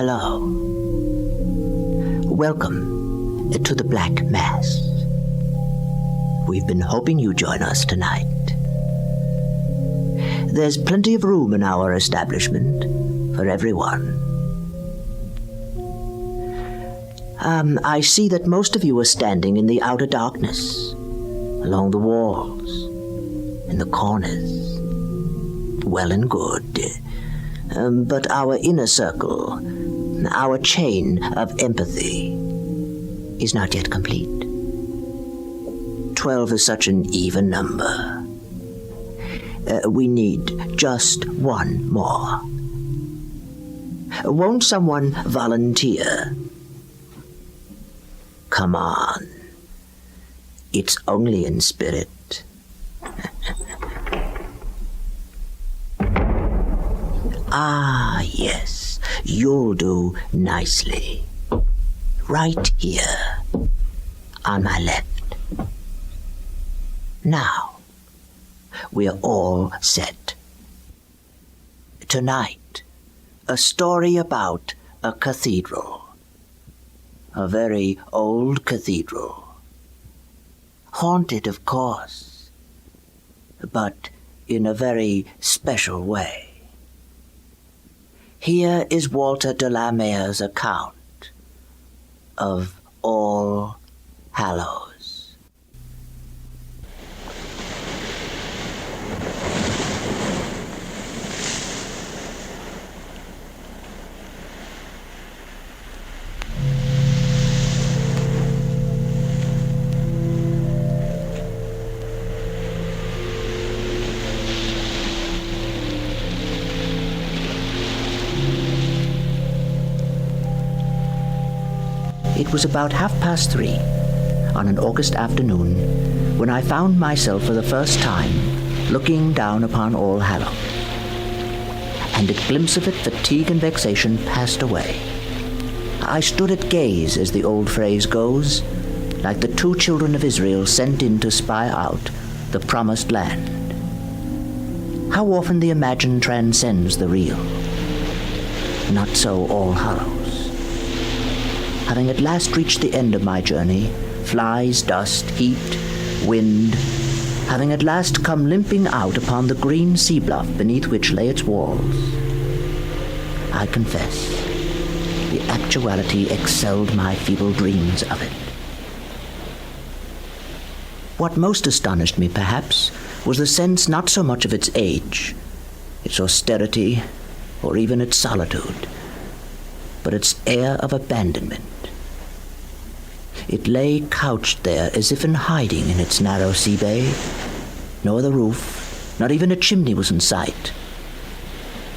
Hello. Welcome to the Black Mass. We've been hoping you'd join us tonight. There's plenty of room in our establishment for everyone. I see that most of you are standing in the outer darkness, along the walls, in the corners. Well and good. But our inner circle, our chain of empathy, is not yet complete. 12 is such an even number. We need just one more. Won't someone volunteer? Come on. It's only in spirit. Ah, yes. You'll do nicely. Right here, on my left. Now, we're all set. Tonight, a story about a cathedral. A very old cathedral. Haunted, of course, but in a very special way. Here is Walter DeLamere's account of All Hallows. It was about 3:30 on an August afternoon when I found myself for the first time looking down upon All Hallows. And at glimpse of it, fatigue and vexation passed away. I stood at gaze, as the old phrase goes, like the two children of Israel sent in to spy out the promised land. How often the imagined transcends the real. Not so All Hallows. Having at last reached the end of my journey, flies, dust, heat, wind, having at last come limping out upon the green sea bluff beneath which lay its walls, I confess, the actuality excelled my feeble dreams of it. What most astonished me, perhaps, was the sense not so much of its age, its austerity, or even its solitude, but its air of abandonment. It lay couched there as if in hiding in its narrow sea bay. No other roof, not even a chimney was in sight.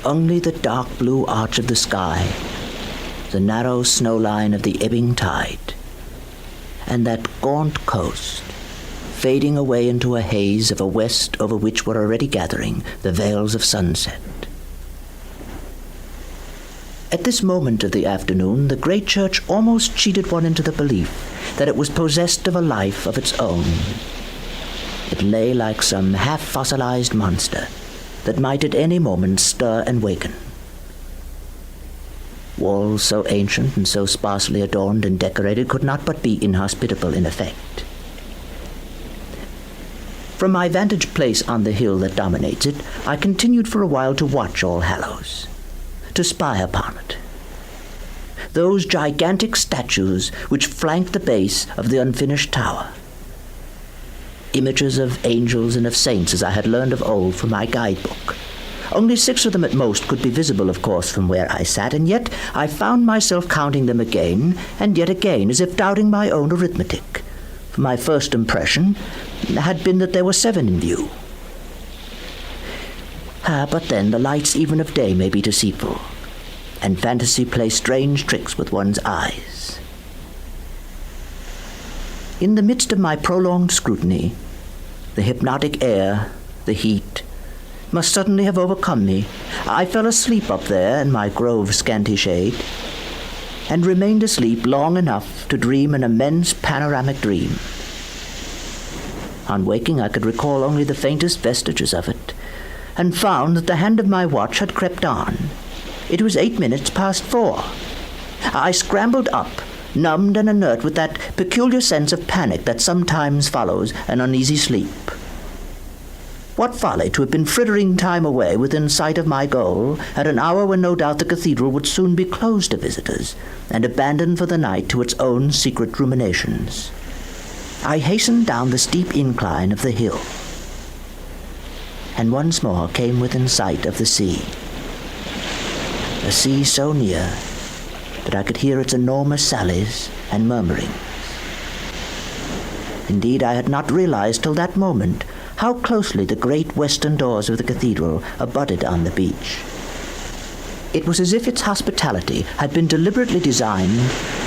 Only the dark blue arch of the sky, the narrow snow line of the ebbing tide, and that gaunt coast, fading away into a haze of a west over which were already gathering the veils of sunset. At this moment of the afternoon, the great church almost cheated one into the belief that it was possessed of a life of its own. It lay like some half-fossilized monster that might at any moment stir and waken. Walls so ancient and so sparsely adorned and decorated could not but be inhospitable in effect. From my vantage place on the hill that dominates it, I continued for a while to watch All Hallows, to spy upon it. Those gigantic statues which flanked the base of the unfinished tower. Images of angels and of saints as I had learned of old from my guidebook. Only 6 of them at most could be visible, of course, from where I sat, and yet I found myself counting them again and yet again, as if doubting my own arithmetic. For my first impression had been that there were 7 in view. But then the lights even of day may be deceitful, and fantasy plays strange tricks with one's eyes. In the midst of my prolonged scrutiny, the hypnotic air, the heat, must suddenly have overcome me. I fell asleep up there in my grove's scanty shade, and remained asleep long enough to dream an immense panoramic dream. On waking, I could recall only the faintest vestiges of it, and found that the hand of my watch had crept on. It was 8 minutes past 4, I scrambled up, numbed and inert with that peculiar sense of panic that sometimes follows an uneasy sleep. What folly to have been frittering time away within sight of my goal at an hour when no doubt the cathedral would soon be closed to visitors and abandoned for the night to its own secret ruminations. I hastened down the steep incline of the hill, and once more came within sight of the sea. A sea so near that I could hear its enormous sallies and murmurings. Indeed, I had not realized till that moment how closely the great western doors of the cathedral abutted on the beach. It was as if its hospitality had been deliberately designed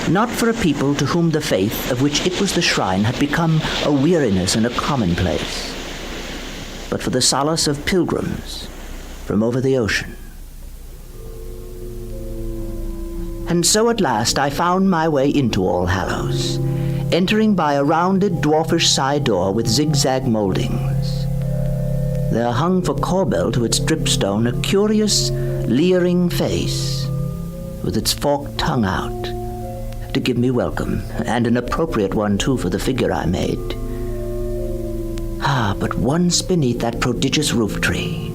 not for a people to whom the faith of which it was the shrine had become a weariness and a commonplace, but for the solace of pilgrims from over the ocean. And so at last I found my way into All Hallows, entering by a rounded, dwarfish side door with zigzag moldings. There hung for corbel to its dripstone a curious, leering face, with its forked tongue out, to give me welcome, and an appropriate one, too, for the figure I made. But once beneath that prodigious roof tree,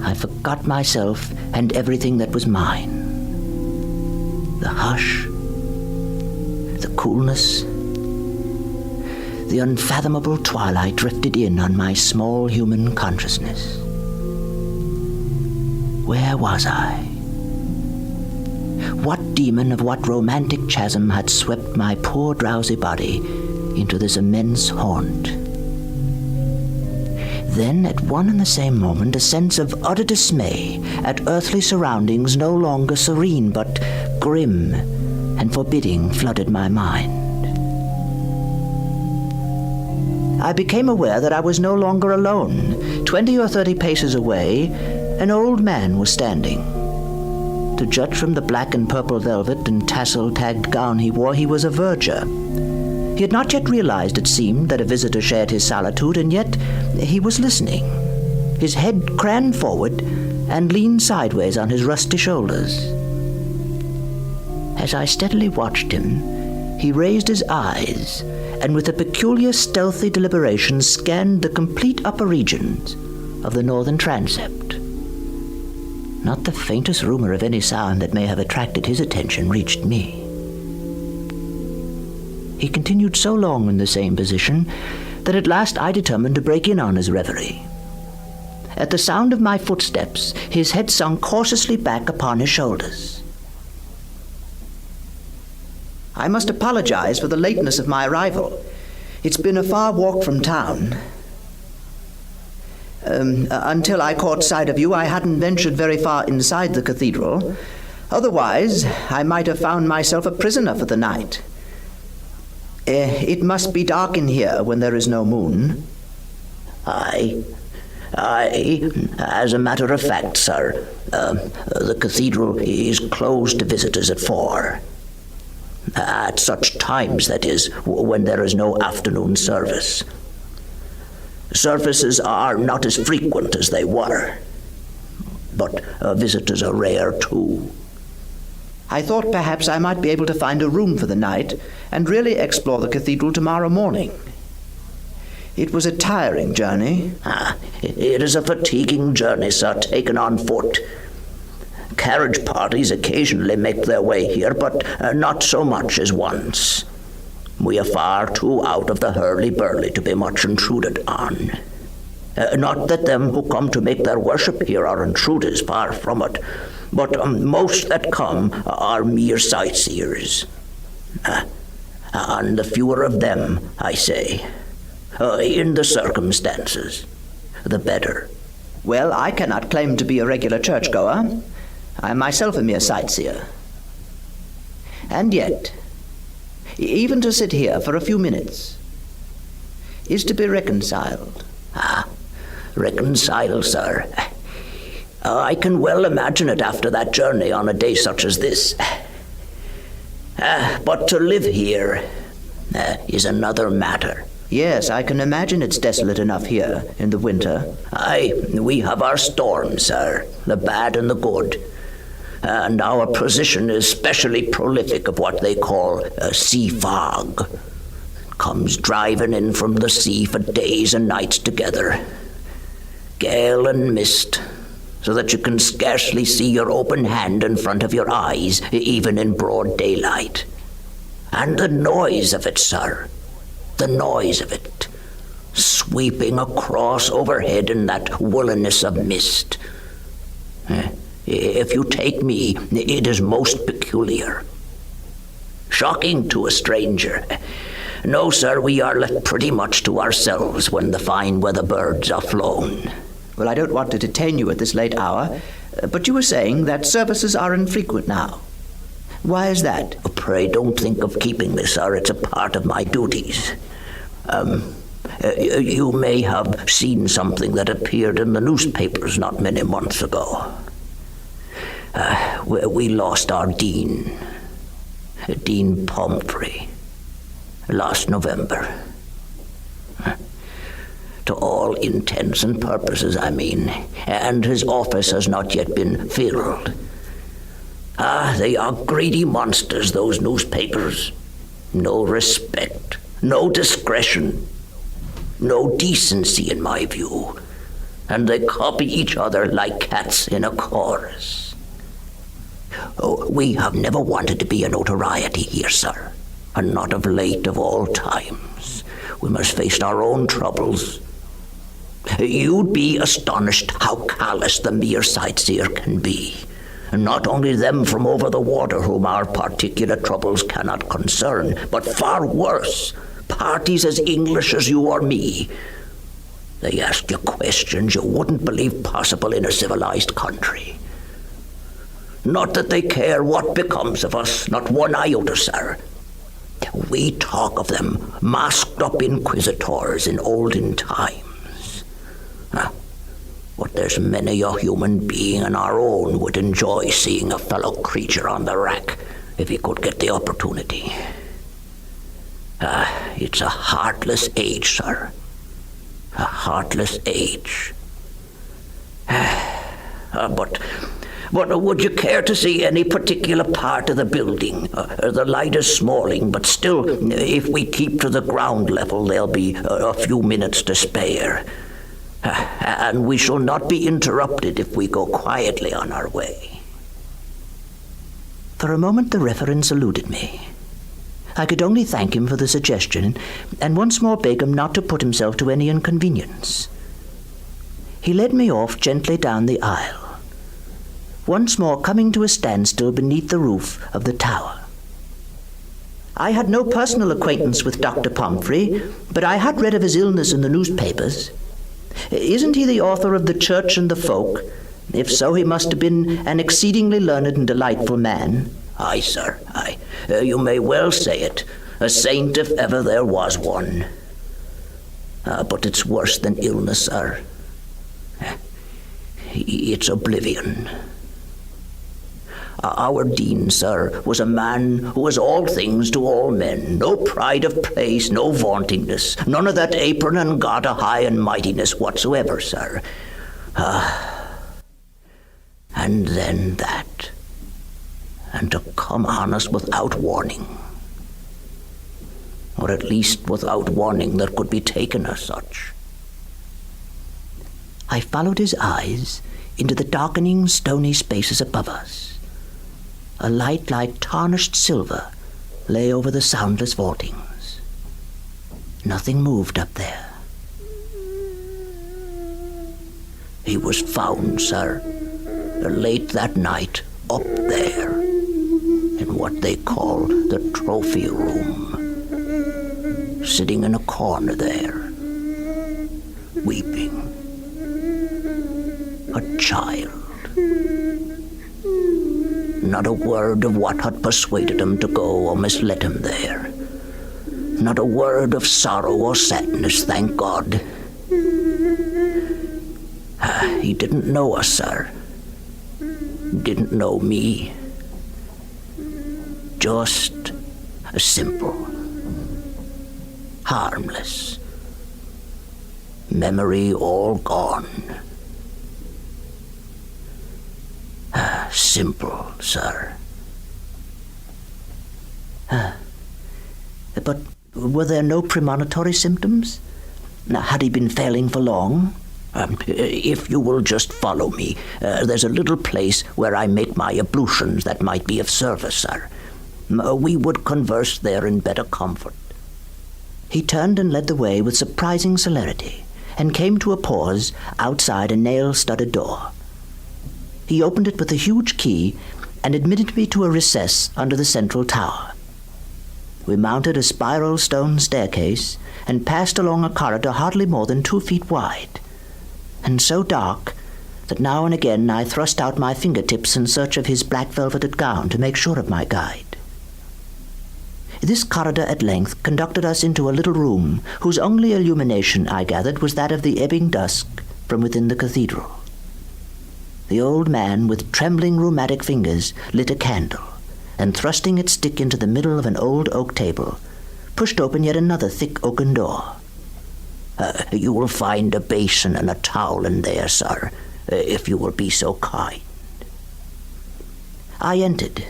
I forgot myself and everything that was mine. The hush, the coolness, the unfathomable twilight drifted in on my small human consciousness. Where was I? What demon of what romantic chasm had swept my poor drowsy body into this immense haunt? Then, at one and the same moment, a sense of utter dismay at earthly surroundings no longer serene, but grim and forbidding flooded my mind. I became aware that I was no longer alone. 20 or 30 paces away, an old man was standing. To judge from the black and purple velvet and tassel-tagged gown he wore, he was a verger. He had not yet realized, it seemed, that a visitor shared his solitude, and yet he was listening. His head craned forward and leaned sideways on his rusty shoulders. As I steadily watched him, he raised his eyes and with a peculiar stealthy deliberation scanned the complete upper regions of the northern transept. Not the faintest rumor of any sound that may have attracted his attention reached me. He continued so long in the same position that at last I determined to break in on his reverie. At the sound of my footsteps, his head sunk cautiously back upon his shoulders. I must apologize for the lateness of my arrival. It's been a far walk from town. Until I caught sight of you, I hadn't ventured very far inside the cathedral. Otherwise, I might have found myself a prisoner for the night. It must be dark in here when there is no moon. Aye, as a matter of fact, sir, the cathedral is closed to visitors at 4. At such times, that is, when there is no afternoon service. Services are not as frequent as they were, but visitors are rare, too. I thought perhaps I might be able to find a room for the night and really explore the cathedral tomorrow morning. It was a tiring journey. It is a fatiguing journey, sir, taken on foot. Carriage parties occasionally make their way here, but not so much as once. We are far too out of the hurly-burly to be much intruded on. Not that them who come to make their worship here are intruders, far from it, but most that come are mere sightseers. And the fewer of them, I say, in the circumstances, the better. Well, I cannot claim to be a regular churchgoer. I am myself a mere sightseer. And yet, even to sit here for a few minutes is to be reconciled. Reconciled, sir. I can well imagine it after that journey on a day such as this. But to live here is another matter. Yes, I can imagine it's desolate enough here in the winter. Aye, we have our storms, sir, the bad and the good. and our position is specially prolific of what they call a sea fog. It comes driving in from the sea for days and nights together. Gale and mist, so that you can scarcely see your open hand in front of your eyes, even in broad daylight. And the noise of it, sir, the noise of it, sweeping across overhead in that woolliness of mist. If you take me, it is most peculiar. Shocking to a stranger. No, sir, we are left pretty much to ourselves when the fine weather birds are flown. Well, I don't want to detain you at this late hour, but you were saying that services are infrequent now. Why is that? Pray don't think of keeping this, sir. It's a part of my duties. You may have seen something that appeared in the newspapers not many months ago. We lost our dean, Dean Pomfrey, last November. To all intents and purposes, I mean, and his office has not yet been filled. They are greedy monsters, those newspapers. No respect, no discretion, no decency in my view, and they copy each other like cats in a chorus. Oh, we have never wanted to be a notoriety here, sir, and not of late of all times. We must face our own troubles. You'd be astonished how callous the mere sightseer can be. And not only them from over the water whom our particular troubles cannot concern, but far worse, parties as English as you or me. They ask you questions you wouldn't believe possible in a civilized country. Not that they care what becomes of us, not one iota, sir. We talk of them, masked-up inquisitors in olden times. But there's many a human being in our own would enjoy seeing a fellow creature on the rack if he could get the opportunity. It's a heartless age, sir. A heartless age. But would you care to see any particular part of the building? The light is smalling, but still, if we keep to the ground level, there'll be a few minutes to spare. And we shall not be interrupted if we go quietly on our way. For a moment the reference eluded me. I could only thank him for the suggestion, and once more beg him not to put himself to any inconvenience. He led me off gently down the aisle, once more coming to a standstill beneath the roof of the tower. I had no personal acquaintance with Dr. Pomfrey, but I had read of his illness in the newspapers. Isn't he the author of The Church and the Folk? If so, he must have been an exceedingly learned and delightful man. Aye, sir, aye. You may well say it. A saint if ever there was one. But it's worse than illness, sir. It's oblivion. Our dean, sir, was a man who was all things to all men. No pride of place, no vauntingness, none of that apron and garter high and mightiness whatsoever, sir. And then that. And to come on us without warning. Or at least without warning that could be taken as such. I followed his eyes into the darkening stony spaces above us. A light like tarnished silver lay over the soundless vaultings. Nothing moved up there. He was found, sir, late that night, up there, in what they call the trophy room, sitting in a corner there, weeping. A child. Not a word of what had persuaded him to go or misled him there. Not a word of sorrow or sadness, thank God. He didn't know us, sir. Didn't know me. Just a simple, harmless, memory all gone. simple, sir. But were there no premonitory symptoms? Now, had he been failing for long? If you will just follow me, there's a little place where I make my ablutions that might be of service, sir. We would converse there in better comfort. He turned and led the way with surprising celerity, and came to a pause outside a nail-studded door. He opened it with a huge key and admitted me to a recess under the central tower. We mounted a spiral stone staircase and passed along a corridor hardly more than 2 feet wide, and so dark that now and again I thrust out my fingertips in search of his black velveted gown to make sure of my guide. This corridor at length conducted us into a little room whose only illumination, I gathered, was that of the ebbing dusk from within the cathedral. The old man, with trembling rheumatic fingers, lit a candle, and thrusting its stick into the middle of an old oak table, pushed open yet another thick oaken door. You will find a basin and a towel in there, sir, if you will be so kind. I entered.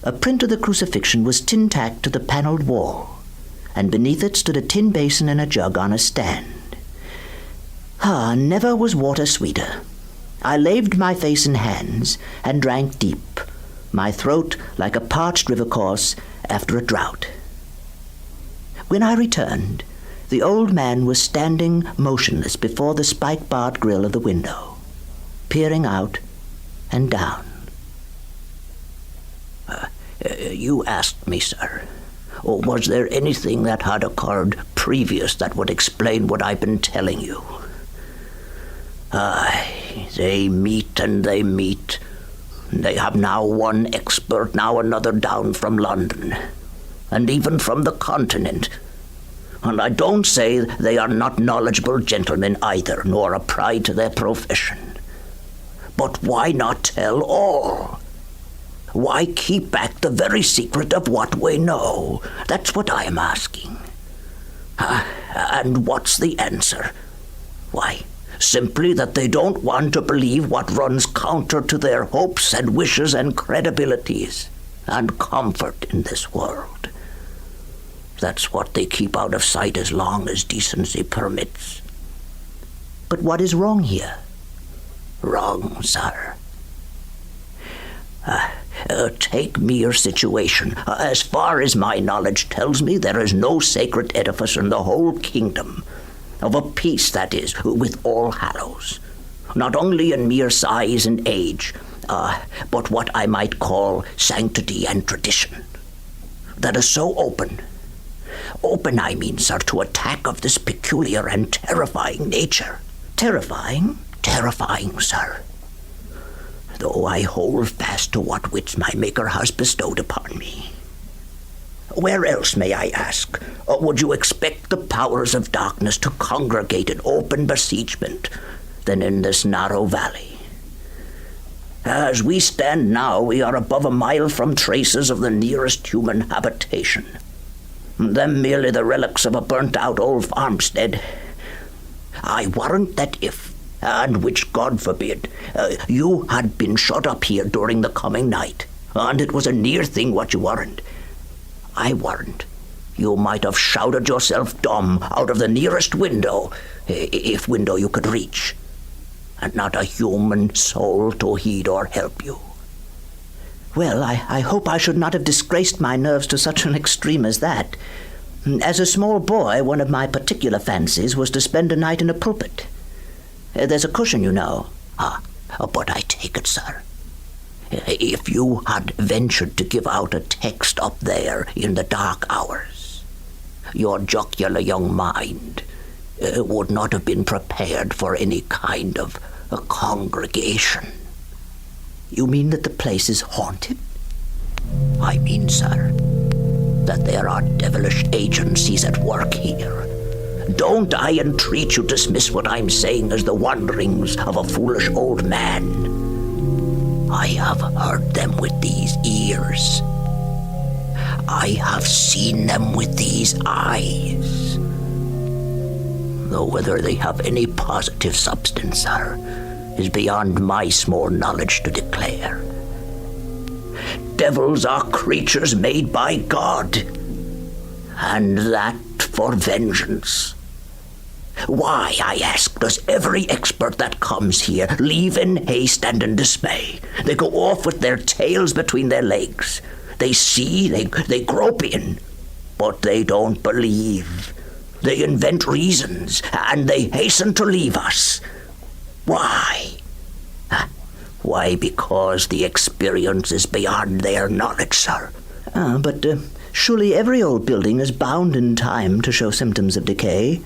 A print of the crucifixion was tin-tacked to the panelled wall, and beneath it stood a tin basin and a jug on a stand. Never was water sweeter. I laved my face and hands and drank deep, my throat like a parched river course after a drought. When I returned, the old man was standing motionless before the spike-barred grille of the window, peering out and down. You asked me, sir, or was there anything that had occurred previous that would explain what I've been telling you? They meet and they meet. They have now one expert, now another down from London, and even from the continent. And I don't say they are not knowledgeable gentlemen either, nor a pride to their profession. But why not tell all? Why keep back the very secret of what we know? That's what I am asking. And what's the answer? Why, simply that they don't want to believe what runs counter to their hopes and wishes and credibilities and comfort in this world. That's what they keep out of sight as long as decency permits. But what is wrong here? Wrong, sir. Take mere situation. As far as my knowledge tells me, there is no sacred edifice in the whole kingdom, of a piece, that is, with All Hallows, not only in mere size and age, but what I might call sanctity and tradition, that is so open, I mean, sir, to attack of this peculiar and terrifying nature. Terrifying? Terrifying, sir. Though I hold fast to what wits my Maker has bestowed upon me. Where else, may I ask, would you expect the powers of darkness to congregate in open besiegement than in this narrow valley? As we stand now, we are above a mile from traces of the nearest human habitation. Them merely the relics of a burnt-out old farmstead. I warrant that if, and which God forbid, you had been shut up here during the coming night, and it was a near thing what you weren't, I warrant you might have shouted yourself dumb out of the nearest window, if window you could reach, and not a human soul to heed or help you. Well, I hope I should not have disgraced my nerves to such an extreme as that. As a small boy, one of my particular fancies was to spend a night in a pulpit. There's a cushion, you know. But I take it, sir, if you had ventured to give out a text up there in the dark hours, your jocular young mind would not have been prepared for any kind of a congregation. You mean that the place is haunted? I mean, sir, that there are devilish agencies at work here. Don't I entreat you dismiss what I'm saying as the wanderings of a foolish old man. I have heard them with these ears. I have seen them with these eyes. Though whether they have any positive substance, sir, is beyond my small knowledge to declare. devils are creatures made by God, and that for vengeance. Why, I ask, does every expert that comes here leave in haste and in dismay? They go off with their tails between their legs. They see, they grope in, but they don't believe. They invent reasons, and they hasten to leave us. Why? Why, because the experience is beyond their knowledge, sir. But surely every old building is bound in time to show symptoms of decay.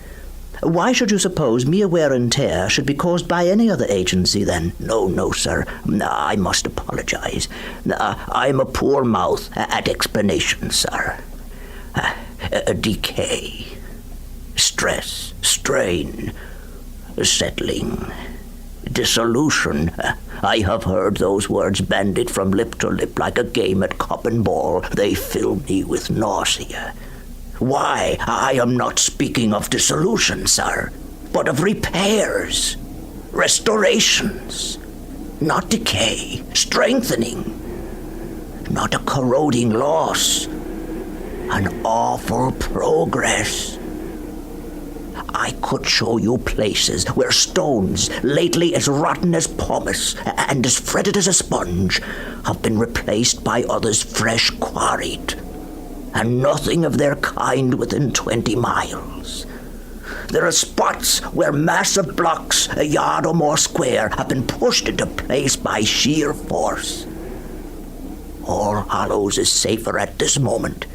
Why should you suppose mere wear and tear should be caused by any other agency, then? No, sir. I must apologize. I'm a poor mouth at explanation, sir. Decay, stress, strain, settling, dissolution. I have heard those words bandied from lip to lip like a game at cup and ball. They fill me with nausea. Why, I am not speaking of dissolution, sir, but of repairs, restorations, not decay, strengthening, not a corroding loss, an awful progress. I could show you places where stones, lately as rotten as pumice and as fretted as a sponge, have been replaced by others fresh quarried, and nothing of their kind within 20 miles. There are spots where massive blocks, a yard or more square, have been pushed into place by sheer force. All Hallows is safer at this moment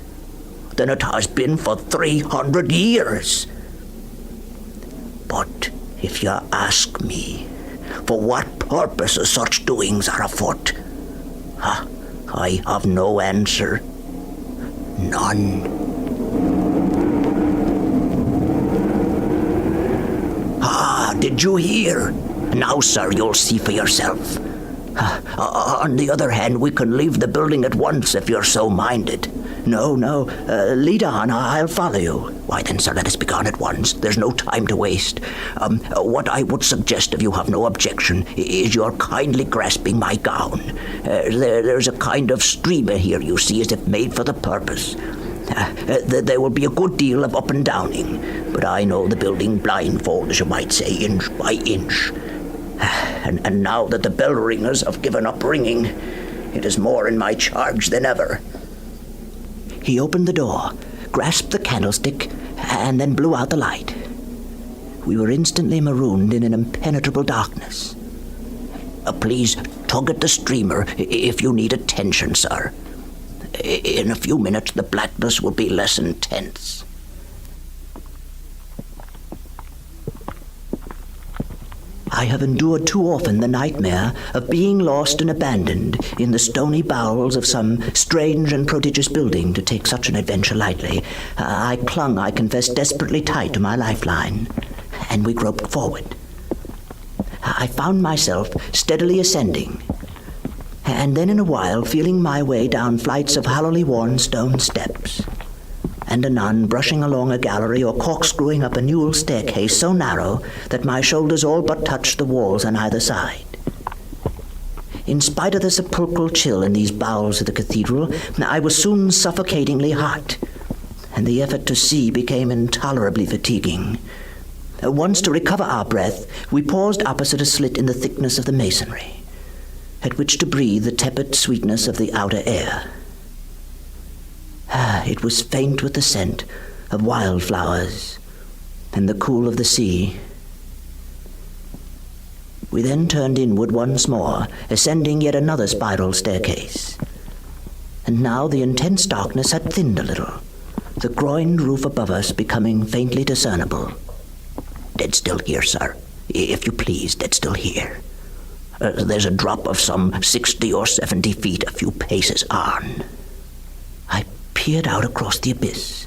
than it has been for 300 years. But if you ask me for what purposes such doings are afoot, I have no answer. None. Did you hear? Now, sir, you'll see for yourself. On the other hand, we can leave the building at once if you're so minded. No, lead on, I'll follow you. Why then, sir, let us be gone at once. There's no time to waste. What I would suggest, if you have no objection, is your kindly grasping my gown. There's a kind of streamer here, you see, as if made for the purpose. There will be a good deal of up and downing, but I know the building blindfold, as you might say, inch by inch. And now that the bell ringers have given up ringing, it is more in my charge than ever. He opened the door, grasped the candlestick, and then blew out the light. We were instantly marooned in an impenetrable darkness. Please tug at the streamer if you need attention, sir. In a few minutes, the blackness will be less intense. I have endured too often the nightmare of being lost and abandoned in the stony bowels of some strange and prodigious building to take such an adventure lightly. I clung, I confess, desperately tight to my lifeline, and we groped forward. I found myself steadily ascending, and then in a while feeling my way down flights of hollowly worn stone steps, and anon brushing along a gallery or corkscrewing up a newel staircase so narrow that my shoulders all but touched the walls on either side. In spite of the sepulchral chill in these bowels of the cathedral, I was soon suffocatingly hot, and the effort to see became intolerably fatiguing. Once, to recover our breath, we paused opposite a slit in the thickness of the masonry, at which to breathe the tepid sweetness of the outer air. It was faint with the scent of wildflowers and the cool of the sea. We then turned inward once more, ascending yet another spiral staircase. And now the intense darkness had thinned a little, the groined roof above us becoming faintly discernible. Dead still here, sir. If you please, dead still here. There's a drop of some 60 or 70 feet a few paces on. I peered out across the abyss,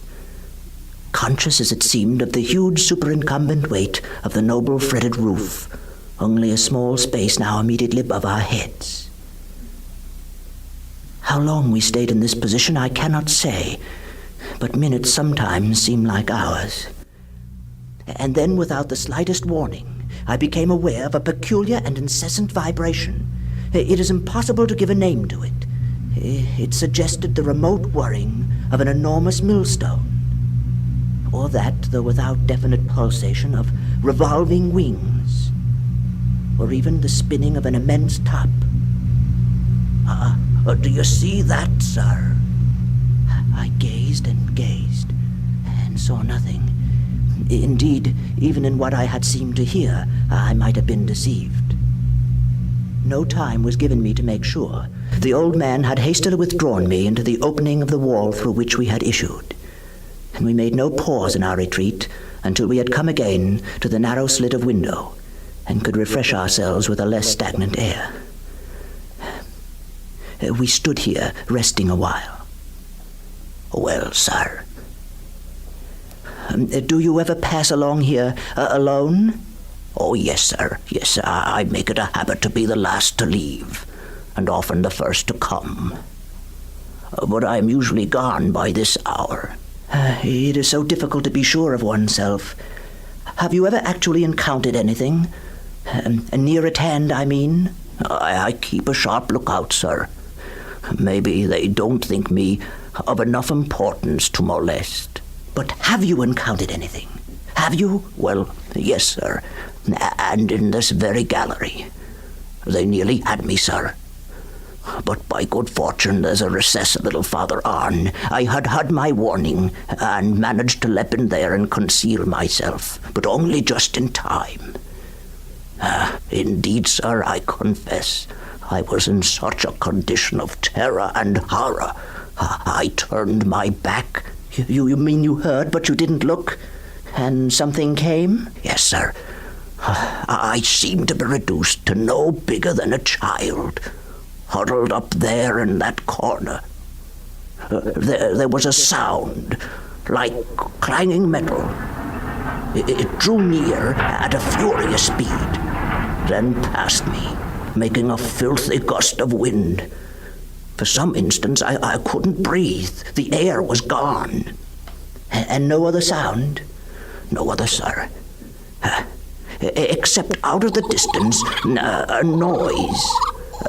conscious as it seemed of the huge superincumbent weight of the noble fretted roof, only a small space now immediately above our heads. How long we stayed in this position I cannot say, but minutes sometimes seem like hours. And then, without the slightest warning, I became aware of a peculiar and incessant vibration. It is impossible to give a name to it. It suggested the remote whirring of an enormous millstone, or that, though without definite pulsation, of revolving wings, or even the spinning of an immense top. Do you see that, sir? I gazed and gazed, and saw nothing. Indeed, even in what I had seemed to hear, I might have been deceived. No time was given me to make sure. The old man had hastily withdrawn me into the opening of the wall through which we had issued, and we made no pause in our retreat until we had come again to the narrow slit of window and could refresh ourselves with a less stagnant air. We stood here, resting a while. Well, sir, do you ever pass along here alone? Oh, yes, sir. Yes, sir. I make it a habit to be the last to leave, and often the first to come. But I am usually gone by this hour. It is so difficult to be sure of oneself. Have you ever actually encountered anything? Near at hand, I mean? I keep a sharp lookout, sir. Maybe they don't think me of enough importance to molest. But have you encountered anything? Have you? Well, yes, sir. And in this very gallery. They nearly had me, sir. But by good fortune, there's a recess a little farther on. I had had my warning, and managed to leap in there and conceal myself, but only just in time. Indeed, sir, I confess, I was in such a condition of terror and horror. I turned my back. You mean you heard, but you didn't look? And something came? Yes, sir. I seemed to be reduced to no bigger than a child, huddled up there in that corner. There was a sound, like clanging metal. It drew near at a furious speed, then past me, making a filthy gust of wind. For some instants, I couldn't breathe. The air was gone. And no other sound? No other, sir. Except out of the distance, a noise,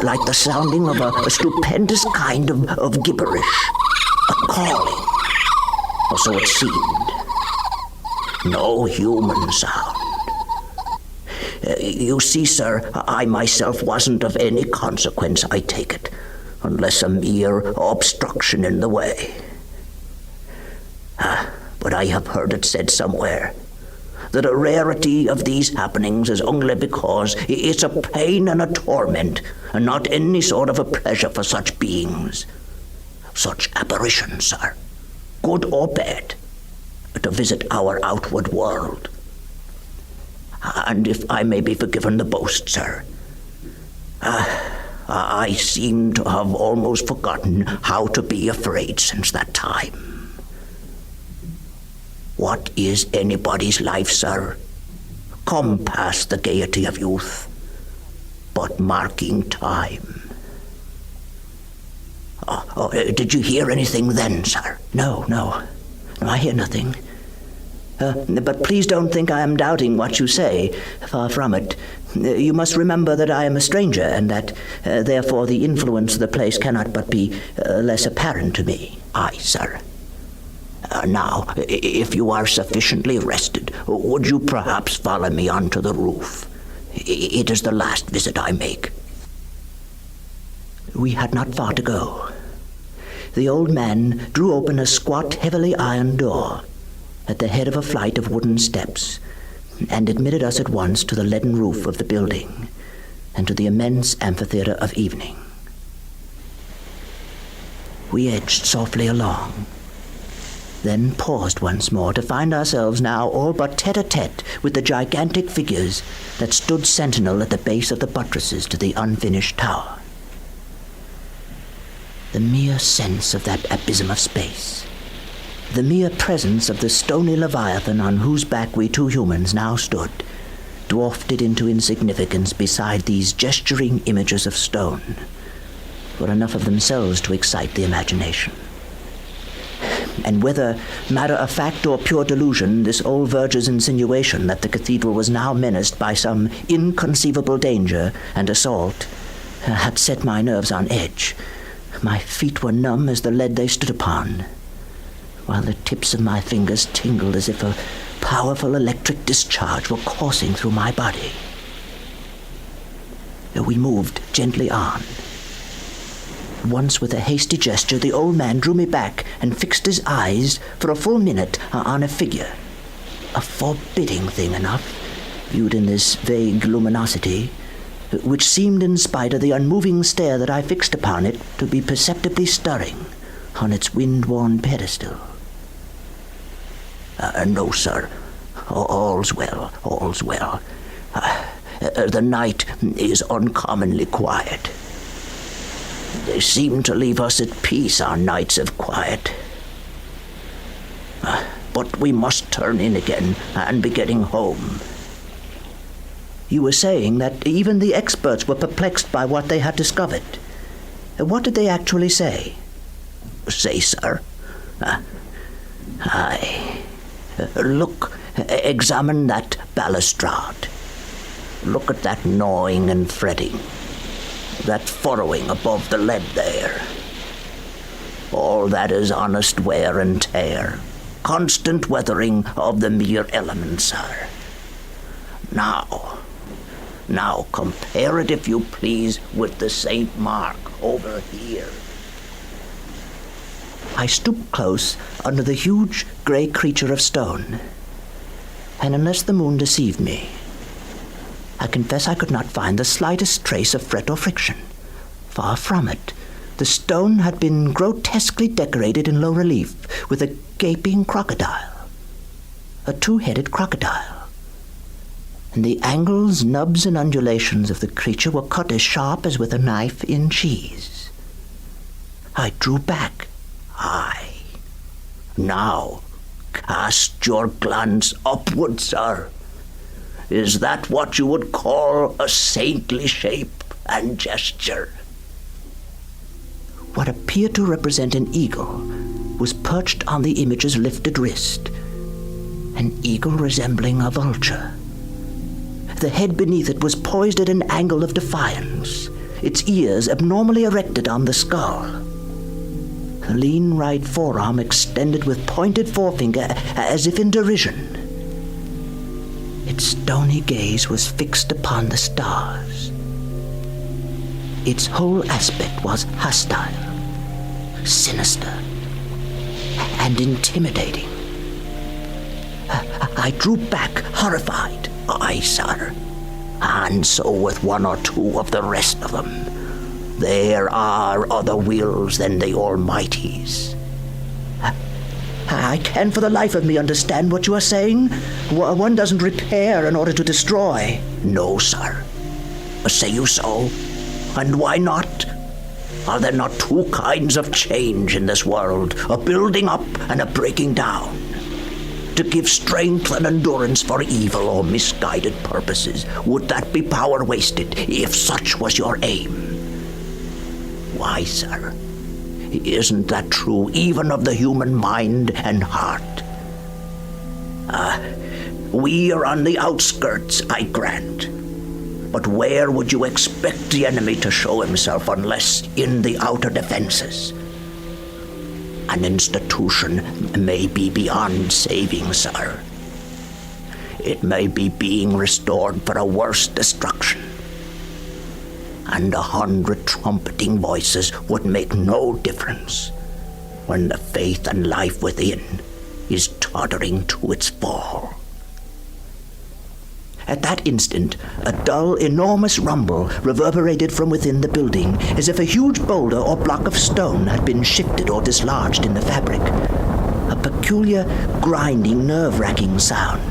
like the sounding of a stupendous kind of gibberish, a calling, or so it seemed. No human sound. You see, sir, I myself wasn't of any consequence, I take it, unless a mere obstruction in the way. But I have heard it said somewhere that a rarity of these happenings is only because it's a pain and a torment, and not any sort of a pleasure for such beings, such apparitions, sir, good or bad, to visit our outward world. And if I may be forgiven the boast, sir, I seem to have almost forgotten how to be afraid since that time. What is anybody's life, sir? Come past the gaiety of youth, but marking time. Did you hear anything then, sir? No, I hear nothing. But please don't think I am doubting what you say. Far from it. You must remember that I am a stranger, and that, therefore, the influence of the place cannot but be less apparent to me. Aye, sir. Now, if you are sufficiently rested, would you perhaps follow me onto the roof? It is the last visit I make. We had not far to go. The old man drew open a squat, heavily ironed door at the head of a flight of wooden steps, and admitted us at once to the leaden roof of the building and to the immense amphitheater of evening. We edged softly along, then paused once more to find ourselves now all but tete-a-tete with the gigantic figures that stood sentinel at the base of the buttresses to the unfinished tower. The mere sense of that abysm of space, the mere presence of the stony leviathan on whose back we two humans now stood, dwarfed it into insignificance beside these gesturing images of stone, were enough of themselves to excite the imagination. And whether matter of fact or pure delusion, this old verger's insinuation that the cathedral was now menaced by some inconceivable danger and assault had set my nerves on edge, My feet were numb as the lead they stood upon, while the tips of my fingers tingled as if a powerful electric discharge were coursing through my body. We moved gently on. Once, with a hasty gesture, the old man drew me back and fixed his eyes for a full minute on a figure. A forbidding thing enough, viewed in this vague luminosity, which seemed, in spite of the unmoving stare that I fixed upon it, to be perceptibly stirring on its wind-worn pedestal. No, sir. All's well, all's well. The night is uncommonly quiet. They seem to leave us at peace on nights of quiet. But we must turn in again and be getting home. You were saying that even the experts were perplexed by what they had discovered. What did they actually say? Say, sir? Look, examine that balustrade. Look at that gnawing and fretting, that furrowing above the lead there. All that is honest wear and tear, constant weathering of the mere elements, sir. Now compare it, if you please, with the St. Mark over here. I stooped close under the huge grey creature of stone, and unless the moon deceived me, I confess I could not find the slightest trace of fret or friction. Far from it. The stone had been grotesquely decorated in low relief with a gaping crocodile, a two-headed crocodile. And the angles, nubs, and undulations of the creature were cut as sharp as with a knife in cheese. I drew back. Aye. Now, cast your glance upward, sir. Is that what you would call a saintly shape and gesture? What appeared to represent an eagle was perched on the image's lifted wrist, an eagle resembling a vulture. The head beneath it was poised at an angle of defiance, its ears abnormally erected on the skull. The lean right forearm extended with pointed forefinger as if in derision. Its stony gaze was fixed upon the stars. Its whole aspect was hostile, sinister, and intimidating. I drew back, horrified. Aye, sir. And so with one or two of the rest of them. There are other wills than the Almighty's. I can't for the life of me understand what you are saying. One doesn't repair in order to destroy. No, sir. Say you so? And why not? Are there not two kinds of change in this world, a building up and a breaking down? To give strength and endurance for evil or misguided purposes, would that be power wasted, if such was your aim? Why, sir, isn't that true even of the human mind and heart? We are on the outskirts, I grant. But where would you expect the enemy to show himself unless in the outer defenses? An institution may be beyond saving, sir. It may be being restored for a worse destruction. And 100 trumpeting voices would make no difference when the faith and life within is tottering to its fall. At that instant, a dull, enormous rumble reverberated from within the building, as if a huge boulder or block of stone had been shifted or dislodged in the fabric. A peculiar, grinding, nerve-wracking sound.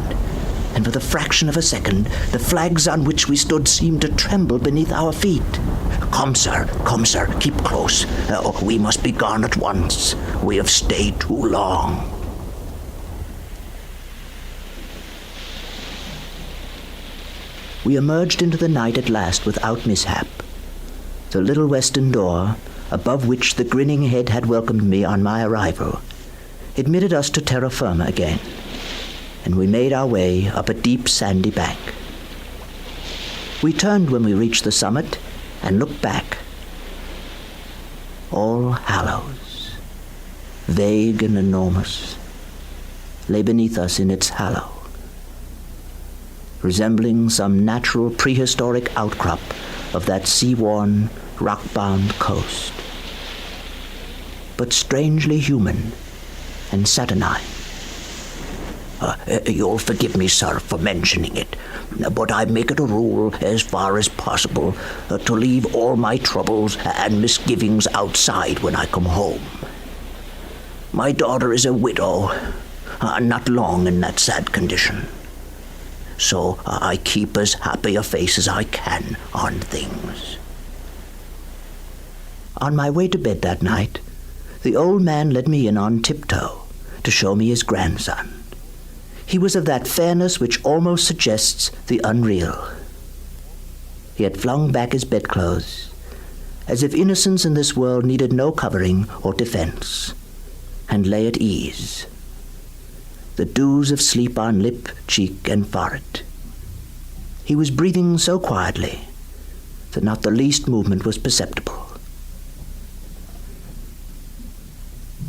And for the fraction of a second, the flags on which we stood seemed to tremble beneath our feet. Come, sir, keep close. We must be gone at once. We have stayed too long. We emerged into the night at last without mishap. The little western door, above which the grinning head had welcomed me on my arrival, admitted us to terra firma again, and we made our way up a deep sandy bank. We turned when we reached the summit and looked back. All Hallows, vague and enormous, lay beneath us in its hallow, resembling some natural prehistoric outcrop of that sea-worn, rock-bound coast, but strangely human and saturnine. You'll forgive me, sir, for mentioning it, but I make it a rule, as far as possible, to leave all my troubles and misgivings outside when I come home. My daughter is a widow, not long in that sad condition, so I keep as happy a face as I can on things. On my way to bed that night, the old man led me in on tiptoe to show me his grandson. He was of that fairness which almost suggests the unreal. He had flung back his bedclothes, as if innocence in this world needed no covering or defense, and lay at ease, the dews of sleep on lip, cheek, and forehead. He was breathing so quietly that not the least movement was perceptible.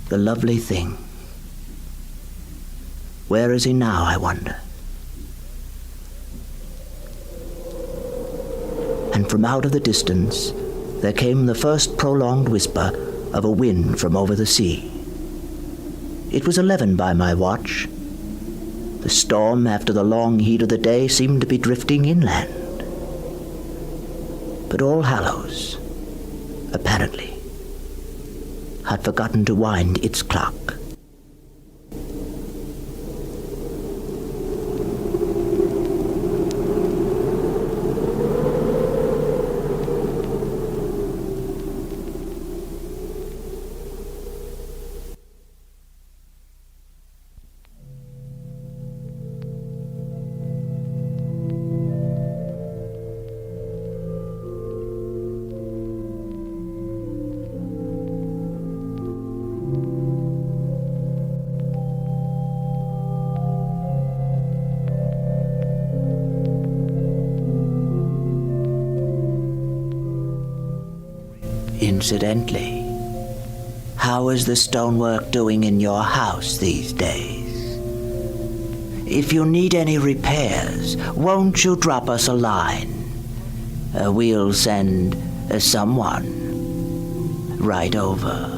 The lovely thing. Where is he now, I wonder? And from out of the distance, there came the first prolonged whisper of a wind from over the sea. It was 11 by my watch. The storm, after the long heat of the day, seemed to be drifting inland. But All Hallows, apparently, had forgotten to wind its clock. Incidentally, how is the stonework doing in your house these days? If you need any repairs, won't to drop us a line. We'll send someone right over.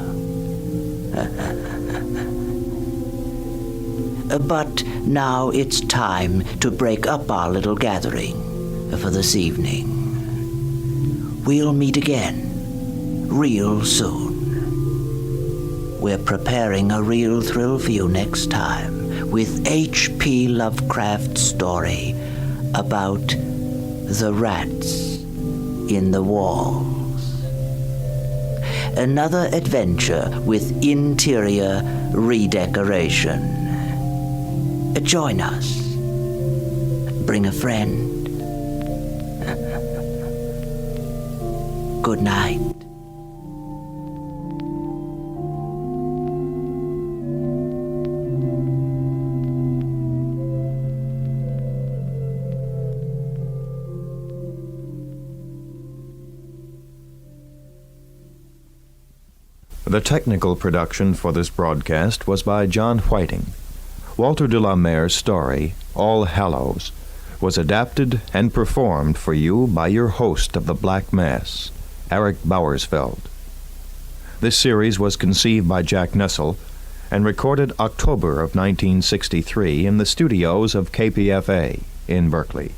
But now it's time to break up our little gathering for this evening. We'll meet again real soon. We're preparing a real thrill for you next time with H.P. Lovecraft's story about the rats in the walls. Another adventure with interior redecoration. Join us. Bring a friend. Good night. The technical production for this broadcast was by John Whiting. Walter DeLamere's story, All Hallows, was adapted and performed for you by your host of the Black Mass, Eric Bowersfeld. This series was conceived by Jack Nessel and recorded October of 1963 in the studios of KPFA in Berkeley.